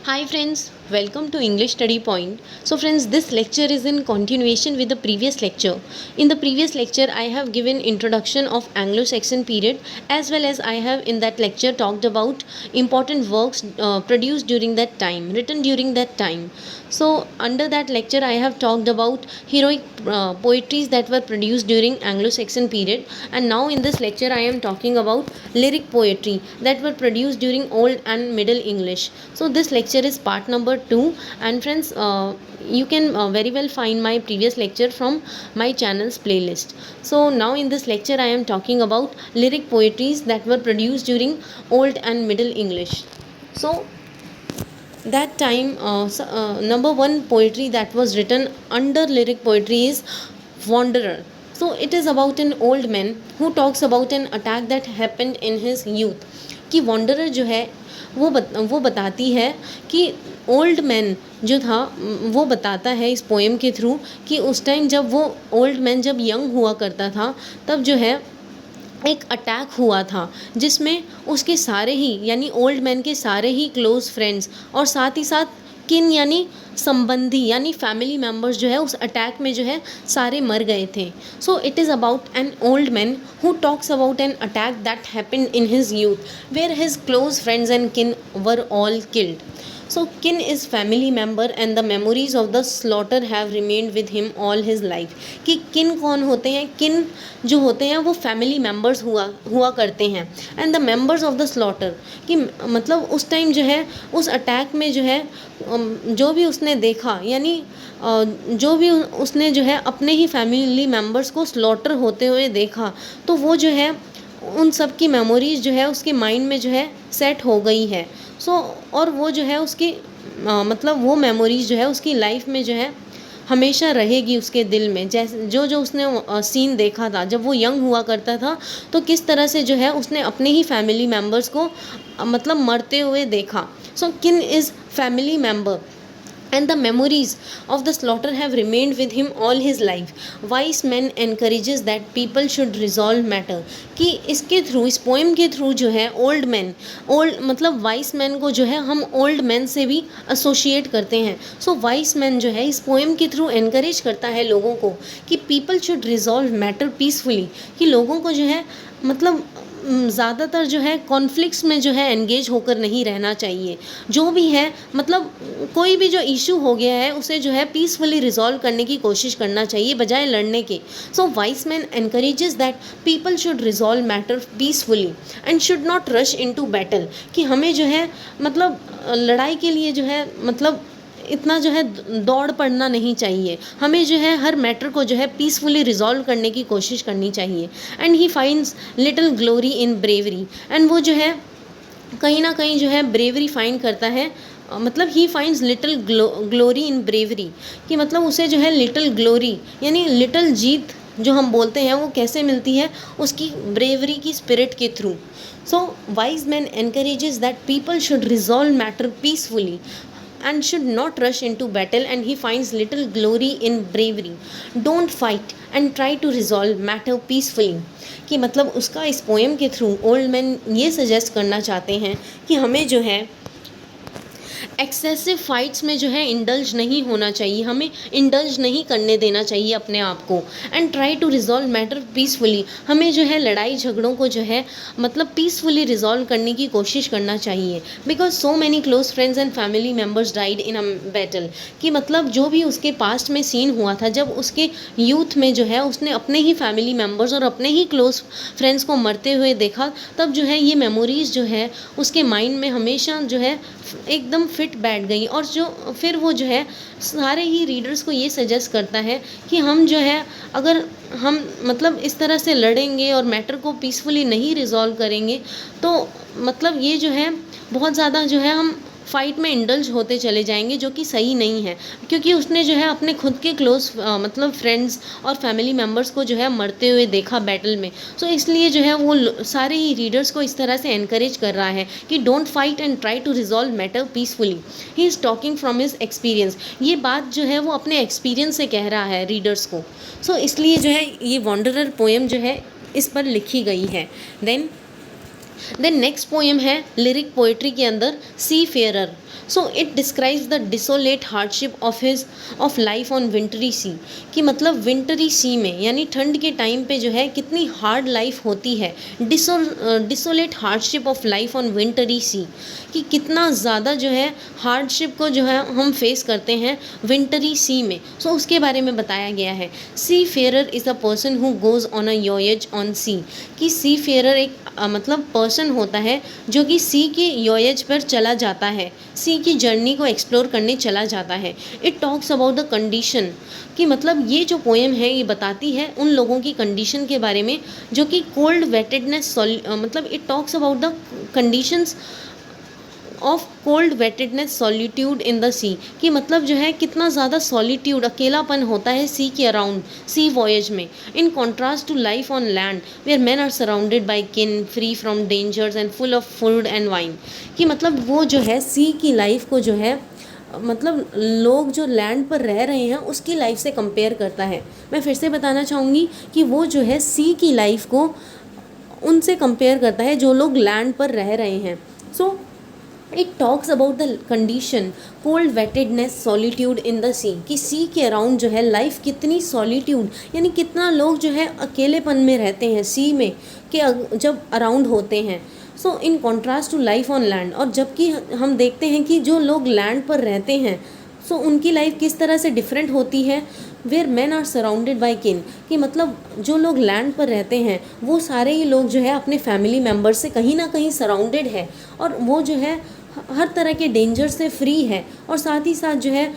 Hi friends, welcome to English Study Point. So friends, this lecture is in continuation with the previous lecture. In the previous lecture, I have given introduction of Anglo-Saxon period, as well as I have in that lecture talked about important works produced during that time, written during that time. So under that lecture, I have talked about heroic poetries that were produced during Anglo-Saxon period, and now in this lecture I am talking about lyric poetry that were produced during Old and Middle English. So this lecture is part number 2, and friends, you can very well find my previous lecture from my channel's playlist. So now in this lecture I am talking about lyric poetries that were produced during Old and Middle English. So that time, number one poetry that was written under lyric poetry is Wanderer. So it is about an old man who talks about an attack that happened in his youth. कि wanderer जो है वो बताती है कि old man जो था वो बताता है इस पोएम के थ्रू कि उस टाइम जब वो ओल्ड मैन जब यंग हुआ करता था तब जो है एक अटैक हुआ था जिसमें उसके सारे ही यानी ओल्ड मैन के सारे ही क्लोज फ्रेंड्स और साथ ही साथ किन यानी संबंधी यानी फैमिली मेम्बर्स जो है उस अटैक में जो है सारे मर गए थे. So it is about an old man who talks about an attack that happened in his youth where his close friends and kin were all killed. So kin is family member and the memories of the slaughter have remained with him all his life. कि किन कौन होते हैं, किन जो होते हैं वो फैमिली मेम्बर्स हुआ करते हैं and the members of the slaughter कि मतलब उस टाइम जो है उस अटैक में जो है जो भी उसने देखा यानी जो भी उसने जो है अपने ही फैमिली मेम्बर्स को स्लॉटर होते हुए देखा तो वो जो है उन सब की मेमोरीज़ जो है उसके माइंड में जो है सेट हो गई है. सो और वो जो है उसकी मतलब वो मेमोरीज़ जो है उसकी लाइफ में जो है हमेशा रहेगी उसके दिल में. जैसे जो जो उसने सीन देखा था जब वो यंग हुआ करता था तो किस तरह से जो है उसने अपने ही फैमिली मेम्बर्स को मतलब मरते हुए देखा. सो किन is family member and the memories of the slaughter have remained with him all his life. Wise men encourages that people should resolve matter. कि इसके थ्रू इस पोएम के थ्रू जो है ओल्ड मतलब वाइस मैन को जो है हम ओल्ड मैन से भी एसोशिएट करते हैं. सो वाइस मैन जो है इस पोएम के थ्रू एनकरेज करता है लोगों को कि people should resolve matter peacefully. कि लोगों को जो है मतलब ज़्यादातर जो है कॉन्फ्लिक्ट्स में जो है एंगेज होकर नहीं रहना चाहिए. जो भी है मतलब कोई भी जो इशू हो गया है उसे जो है पीसफुली रिजॉल्व करने की कोशिश करना चाहिए बजाय लड़ने के. So wise man encourages that people should resolve matter peacefully and should not rush into battle. कि हमें जो है मतलब लड़ाई के लिए जो है मतलब इतना जो है दौड़ पड़ना नहीं चाहिए. हमें जो है हर मैटर को जो है पीसफुली रिजॉल्व करने की कोशिश करनी चाहिए. And he finds little glory in bravery. And वो जो है कहीं ना कहीं जो है ब्रेवरी फाइंड करता है मतलब he finds little glory in bravery. कि मतलब उसे जो है लिटिल ग्लोरी यानी लिटिल जीत जो हम बोलते हैं वो कैसे मिलती है उसकी ब्रेवरी की स्पिरिट के through. So wise man encourages that people should resolve matter peacefully and should not rush into battle and he finds little glory in bravery. Don't fight and try to resolve matter peacefully. कि मतलब उसका इस poem के through old man ये suggest करना चाहते हैं कि हमें जो है एक्सेसिव फाइट्स में जो है इंडल्ज नहीं होना चाहिए. हमें इंडल्ज नहीं करने देना चाहिए अपने आप को. And try to resolve matter peacefully. हमें जो है लड़ाई झगड़ों को जो है मतलब पीसफुली रिजॉल्व करने की कोशिश करना चाहिए. Because so many close friends and family members died in a battle. कि मतलब जो भी उसके पास्ट में सीन हुआ था जब उसके यूथ में जो है उसने अपने ही फैमिली मेम्बर्स और अपने ही क्लोज फ्रेंड्स को मरते हुए देखा तब जो है ये मेमोरीज़ जो है उसके माइंड में हमेशा जो है एकदम फिट बैठ गई. और जो फिर वो जो है सारे ही रीडर्स को ये सजेस्ट करता है कि हम जो है अगर हम मतलब इस तरह से लड़ेंगे और मैटर को पीसफुली नहीं रिजॉल्व करेंगे तो मतलब ये जो है बहुत ज़्यादा जो है हम फाइट में इंडल्ज होते चले जाएंगे जो कि सही नहीं है. क्योंकि उसने जो है अपने खुद के क्लोज मतलब फ्रेंड्स और फैमिली मेम्बर्स को जो है मरते हुए देखा बैटल में. सो इसलिए जो है वो सारे ही रीडर्स को इस तरह से एनकरेज कर रहा है कि don't fight and try to resolve matter peacefully. He is talking from his experience. ये बात जो है वो अपने एक्सपीरियंस से कह रहा है रीडर्स को. सो इसलिए जो है ये वॉन्डरर पोएम जो है इस पर लिखी गई है. देन देन नेक्स्ट पोएम है लिरिक पोएट्री के अंदर seafarer. So it describes the desolate hardship of life on wintry sea. कि मतलब विंटरी सी में यानी ठंड के टाइम पे जो है कितनी हार्ड लाइफ होती है. Desolate hardship of life on wintry sea, कि कितना ज़्यादा जो है हार्डशिप को जो है हम फेस करते हैं विंटरी सी में. सो उसके बारे में बताया गया है. Seafarer is a person who goes on a voyage on sea. कि सी फेयरर एक मतलब पर्सन होता है जो कि सी के वॉयज पर चला जाता है, सी की जर्नी को एक्सप्लोर करने चला जाता है. It talks about the condition, कि मतलब ये जो पोएम है ये बताती है उन लोगों की कंडीशन के बारे में जो कि कोल्ड वेटेडनेस, मतलब it talks about the conditions of cold wettedness solitude in the sea. कि मतलब जो है कितना ज़्यादा सॉलिट्यूड, अकेलापन होता है सी के अराउंड, सी वॉयज में. In contrast to life on land where man are surrounded by kin, free from dangers and full of food and wine. कि मतलब वो जो है सी की लाइफ को जो है मतलब लोग जो लैंड पर रह रहे हैं उसकी लाइफ से कंपेयर करता है. मैं फिर से बताना चाहूँगी कि वो जो है सी की लाइफ को उनसे कंपेयर करता है जो लोग लैंड पर रह रहे हैं. So it talks about the condition cold wettedness solitude in the sea. कि सी के अराउंड जो है लाइफ कितनी सॉलिट्यूड, यानी कितना लोग जो है अकेलेपन में रहते हैं सी में के जब अराउंड होते हैं. So in contrast to life on land, और जबकि हम देखते हैं कि जो लोग लैंड पर रहते हैं सो उनकी लाइफ किस तरह से डिफरेंट होती है. Where man are surrounded by kin, कि मतलब जो लोग लैंड पर रहते हैं वो सारे ही लोग जो है अपने फैमिली मेम्बर से कहीं ना कहीं सराउंडेड है, और वो जो है हर तरह के डेंजर से फ्री है. और साथ ही साथ जो है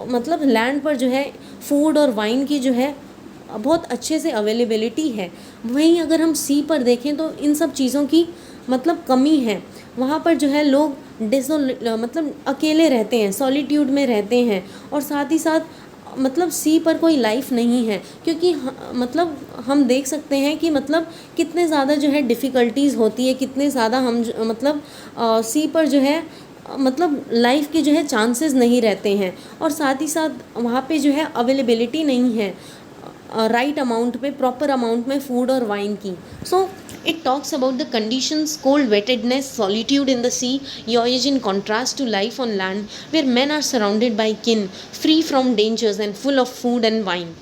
मतलब लैंड पर जो है फूड और वाइन की जो है बहुत अच्छे से अवेलेबिलिटी है. वहीं अगर हम सी पर देखें तो इन सब चीज़ों की मतलब कमी है. वहाँ पर जो है लोग मतलब अकेले रहते हैं, सॉलिट्यूड में रहते हैं, और साथ ही साथ मतलब सी पर कोई लाइफ नहीं है. क्योंकि मतलब हम देख सकते हैं कि मतलब कितने ज़्यादा जो है डिफ़िकल्टीज़ होती है, कितने ज़्यादा हम मतलब सी पर जो है मतलब लाइफ के जो है चांसेस नहीं रहते हैं, और साथ ही साथ वहाँ पे जो है अवेलेबिलिटी नहीं है राइट अमाउंट पे, प्रॉपर अमाउंट में फूड और वाइन की. सो it talks about the conditions cold wettedness solitude in the sea voyage in contrast to life on land where men are surrounded by kin free from dangers and full of food and wine.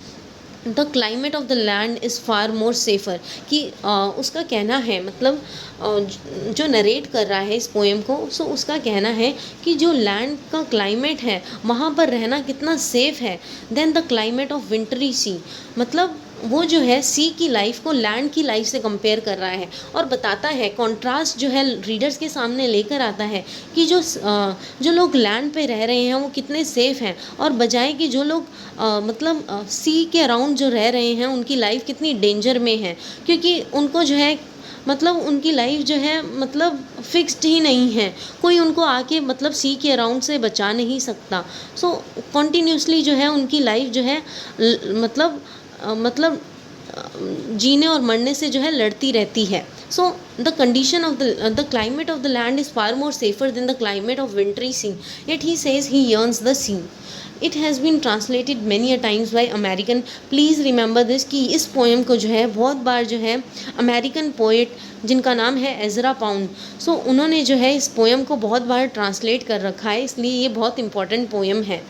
The climate of the land is far more safer. कि उसका कहना है मतलब जो narrate कर रहा है इस पोएम को, सो उसका कहना है कि जो लैंड का क्लाइमेट है वहाँ पर रहना कितना सेफ़ है than the climate of wintry sea. मतलब वो जो है सी की लाइफ को लैंड की लाइफ से कंपेयर कर रहा है और बताता है, कॉन्ट्रास्ट जो है रीडर्स के सामने लेकर आता है कि जो लोग लैंड पे रह रहे हैं वो कितने सेफ़ हैं, और बजाय कि जो लोग मतलब सी के अराउंड जो रह रहे हैं उनकी लाइफ कितनी डेंजर में है, क्योंकि उनको जो है मतलब उनकी लाइफ जो है मतलब फिक्स्ड ही नहीं है, कोई उनको आके मतलब सी के अराउंड से बचा नहीं सकता. सो कॉन्टीन्यूसली जो है उनकी लाइफ जो है मतलब जीने और मरने से जो है लड़ती रहती है. So the condition of the climate of the land is far more safer than the climate of wintry sea, yet he says he yearns the sea. It has been translated many a times by American. Please remember this कि इस poem को जो है बहुत बार जो है American poet जिनका नाम है एजरा पाउंड, सो उन्होंने जो है इस पोएम को बहुत बार ट्रांसलेट कर रखा है, इसलिए ये बहुत इंपॉर्टेंट पोएम है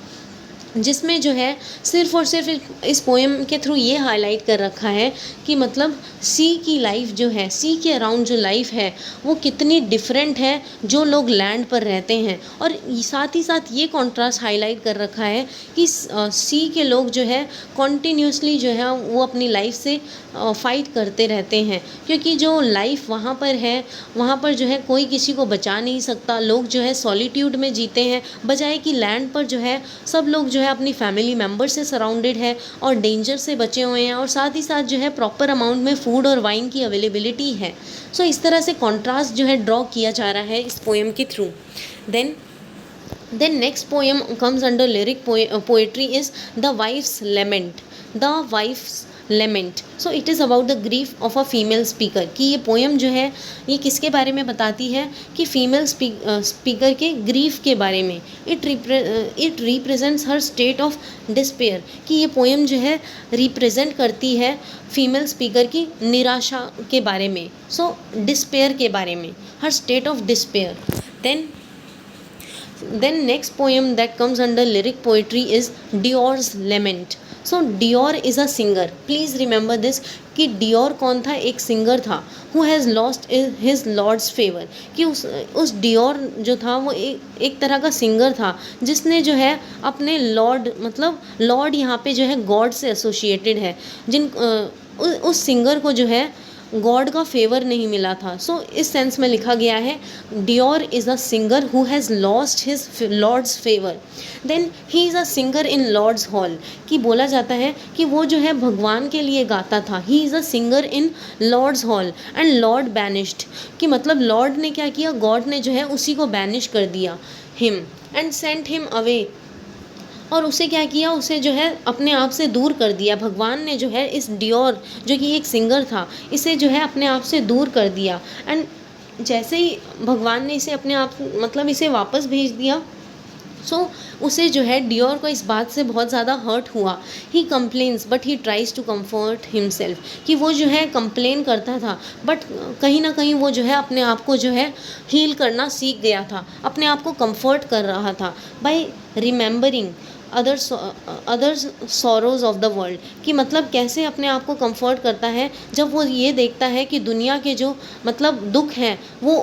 जिसमें जो है सिर्फ़ और सिर्फ इस पोएम के थ्रू ये हाईलाइट कर रखा है कि मतलब सी की लाइफ जो है, सी के अराउंड जो लाइफ है वो कितनी डिफरेंट है जो लोग लैंड पर रहते हैं. और साथ ही साथ ये कॉन्ट्रास्ट हाईलाइट कर रखा है कि सी के लोग जो है कॉन्टीन्यूसली जो है वो अपनी लाइफ से फ़ाइट करते रहते हैं, क्योंकि जो लाइफ वहाँ पर है वहाँ पर जो है कोई किसी को बचा नहीं सकता. लोग जो है सॉलिट्यूड में जीते हैं, बजाय कि लैंड पर जो है सब लोग जो है अपनी फैमिली मेम्बर से सराउंडेड है और डेंजर से बचे हुए हैं, और साथ ही साथ जो है प्रॉपर अमाउंट में फूड और वाइन की अवेलेबिलिटी है. सो इस तरह से कॉन्ट्रास्ट जो है ड्रॉ किया जा रहा है इस पोएम के through. Then next poem comes under lyric poetry is The Wife's Lament. The Wife's lament. So it is about the grief of a female speaker, कि ये पोएम जो है ये किसके बारे में बताती है कि फीमेल स्पीकर के ग्रीफ के बारे में। It represents her state of despair, कि ये पोएम जो है रिप्रेजेंट करती है फीमेल स्पीकर की निराशा के बारे में, सो डिस्पेयर के बारे में, her state of despair. Then next poem that comes under lyric poetry is Dior's Lament. So Dior is a singer. Please remember this कि Dior कौन था, एक सिंगर था who has lost his lord's favor, कि उस Dior जो था वो एक तरह का सिंगर था जिसने जो है अपने लॉर्ड, मतलब लॉर्ड यहाँ पे जो है गॉड से एसोसिएटेड है, उस सिंगर को जो है गॉड का फेवर नहीं मिला था। सो इस सेंस में लिखा गया है Deor is a singer who has lost his lord's favour, then he is a singer in lord's hall, कि बोला जाता है कि वो जो है भगवान के लिए गाता था। He is a singer in lord's hall and lord banished, कि मतलब लॉर्ड ने क्या किया, गॉड ने जो है उसी को बैनिश कर दिया, him and sent him away, और उसे क्या किया, उसे जो है अपने आप से दूर कर दिया। भगवान ने जो है इस डियोर जो कि एक सिंगर था, इसे जो है अपने आप से दूर कर दिया। एंड जैसे ही भगवान ने इसे अपने आप, मतलब इसे वापस भेज दिया, सो उसे जो है डियोर को इस बात से बहुत ज़्यादा हर्ट हुआ। He complains but he tries to comfort himself, कि वो जो है कंप्लेन करता था बट कहीं ना कहीं वो जो है अपने आप को जो है हील करना सीख गया था, अपने आप को कंफर्ट कर रहा था by remembering others sorrows of the world, कि मतलब कैसे अपने आप को कंफर्ट करता है जब वो ये देखता है कि दुनिया के जो मतलब दुख हैं वो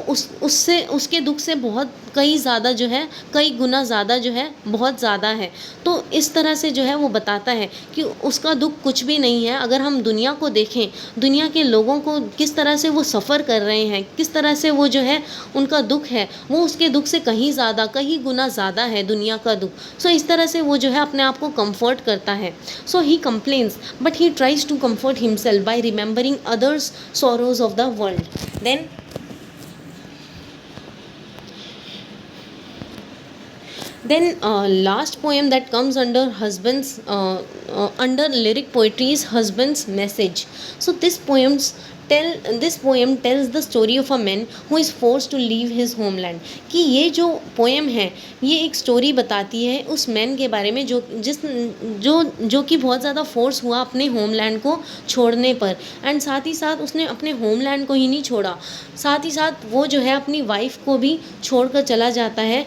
उससे उसके दुख से बहुत कई ज़्यादा जो है, कई गुना ज़्यादा जो है, बहुत ज़्यादा है। तो इस तरह से जो है वो बताता है कि उसका दुख कुछ भी नहीं है। अगर हम दुनिया को देखें, दुनिया के लोगों को किस तरह से वो सफ़र कर रहे हैं, किस तरह से वो जो है उनका दुख है वो उसके दुख से कहीं ज़्यादा, कहीं गुना ज़्यादा है दुनिया का दुख। सो इस तरह से वो जो है अपने आप को कंफर्ट करता है। So he complains but he tries to comfort himself by remembering others sorrows of the world. Then last poem that comes under husband's under lyric poetry is husband's message. So this poem tells the story of a man who is forced to leave his homeland, कि ये जो poem है ये एक story बताती है उस man के बारे में जो कि बहुत ज़्यादा फोर्स हुआ अपने होमलैंड को छोड़ने पर। एंड साथ ही साथ उसने अपने होमलैंड को ही नहीं छोड़ा, साथ ही साथ वो जो है अपनी वाइफ को भी छोड़कर चला जाता है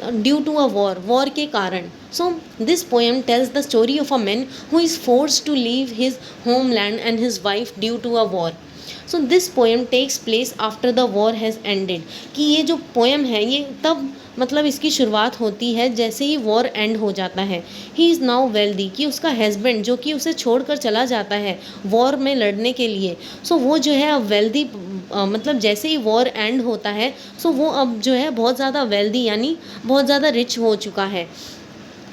ड्यू टू अ वॉर के कारण। So this poem tells the story of a man who is forced to leave his homeland and his wife due to a war. So this poem takes place after the war has ended, कि ये जो poem है ये तब मतलब इसकी शुरुआत होती है जैसे ही वॉर एंड हो जाता है। ही इज़ नाउ वेल्दी, कि उसका हस्बैंड जो कि उसे छोड़कर चला जाता है वॉर में लड़ने के लिए, सो वो जो है अब वेल्दी, मतलब जैसे ही वॉर एंड होता है सो वो अब जो है बहुत ज़्यादा वेल्दी यानी बहुत ज़्यादा रिच हो चुका है।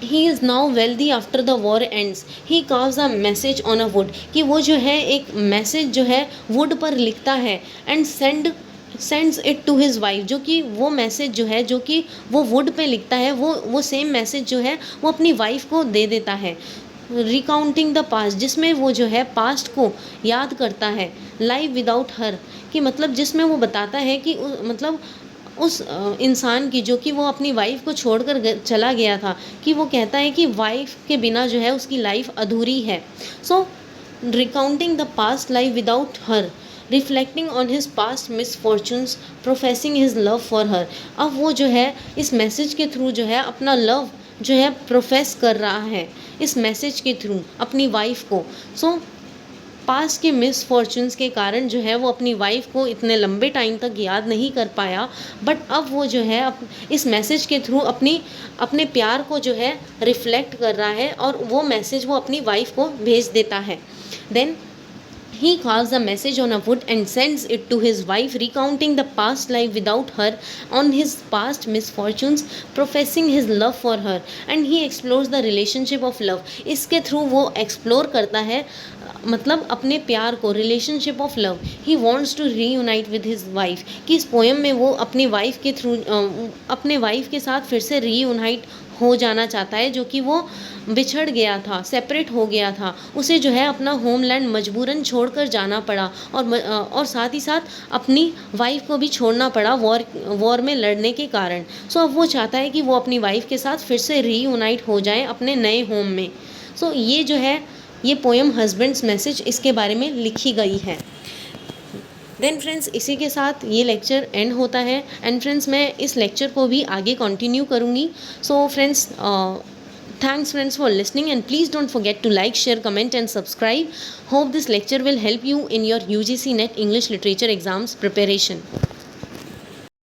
He is now wealthy after the war ends, he carves a message on a wood, कि वो जो है एक मैसेज जो है वुड पर लिखता है and sends it to his wife, जो कि वो मैसेज जो है जो कि वो वुड पे लिखता है वो सेम मैसेज जो है वो अपनी वाइफ को दे देता है। रिकाउंटिंग द पास्ट, जिसमें वो जो है पास्ट को याद करता है। लाइव विदाउट हर, कि मतलब जिसमें वो बताता है कि मतलब उस इंसान की जो कि वो अपनी वाइफ को छोड़कर चला गया था, कि वो कहता है कि वाइफ के बिना जो है उसकी लाइफ अधूरी है। So recounting the past life without her, reflecting on his past misfortunes, professing his love for her. अब वो जो है इस मैसेज के थ्रू जो है अपना लव जो है प्रोफेस कर रहा है इस मैसेज के थ्रू अपनी वाइफ को। सो पास्ट के मिसफॉर्चून्स के कारण जो है वो अपनी वाइफ को इतने लंबे टाइम तक याद नहीं कर पाया, बट अब वो जो है इस मैसेज के थ्रू अपने प्यार को जो है रिफ्लेक्ट कर रहा है और वो मैसेज वो अपनी वाइफ को भेज देता है। Then he carves a message on a wood and sends it to his wife, recounting the past life without her, on his past misfortunes, professing his love for her, and he explores the relationship of love. इसके through वो explore करता है मतलब अपने प्यार को, relationship of love, he wants to reunite with his wife, कि इस पोएम में वो अपनी वाइफ के थ्रू अपने वाइफ के साथ फिर से रीयूनाइट हो जाना चाहता है, जो कि वो बिछड़ गया था, सेपरेट हो गया था, उसे जो है अपना होमलैंड मजबूरन छोड़कर जाना पड़ा, और साथ ही साथ अपनी वाइफ को भी छोड़ना पड़ा वॉर में लड़ने के कारण। सो अब वो चाहता है कि वो अपनी वाइफ के साथ फिर से रीयूनाइट हो जाए अपने नए होम में। सो ये जो है, ये पोएम हस्बैंड्स मैसेज, इसके बारे में लिखी गई है। देन फ्रेंड्स, इसी के साथ ये लेक्चर एंड होता है। एंड फ्रेंड्स, मैं इस लेक्चर को भी आगे कंटिन्यू करूँगी। So friends, thanks friends for listening, and please don't forget to like, share, comment and subscribe. Hope this lecture will help you in your UGC NET English Literature exams preparation.